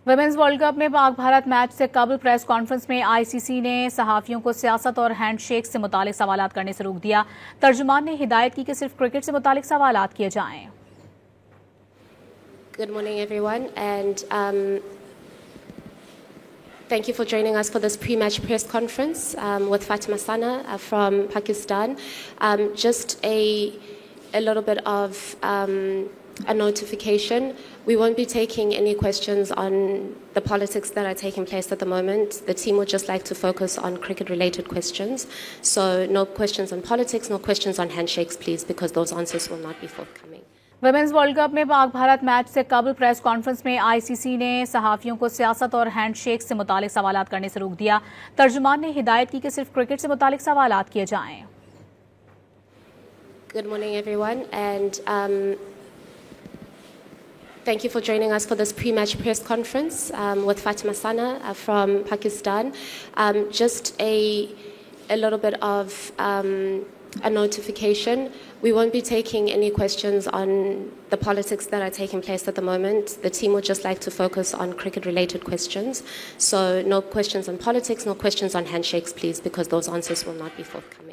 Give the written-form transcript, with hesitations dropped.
Women's world cup में Pak Bharat match से कबल प्रेस कॉन्फ्रेंस में आईसीसी ने सहाफियों को सियासत और हैंडशेक से मुतालिक सवालात करने से रोक दिया। तर्जुमान ने हिदायत की कि सिर्फ क्रिकेट से मुतालिक सवालात किए जाएं। Good morning, everyone, and thank you for joining us for this pre-match press conference with Fatima Sana from Pakistan. Just a little bit of a notification. We won't be taking any questions on the politics that are taking place at the moment. The team would just like to focus on cricket-related questions. So no questions on politics, no questions on handshakes, please, because those answers will not be forthcoming. Women's world cup में Pak Bharat match से कबल press conference में ICC ने सहाफियों को सियासत और handshake से मुतालिक सवालात करने से रोक दिया। तर्जुमान ने हिदायत की कि सिर्फ क्रिकेट से मुतालिक सवालात किए जाएं। Good morning, everyone, and thank you for joining us for this pre-match press conference with Fatima Sana from Pakistan. Just a little bit of a notification. We won't be taking any questions on the politics that are taking place at the moment. The team would just like to focus on cricket-related questions. So no questions on politics, no questions on handshakes, please, because those answers will not be forthcoming.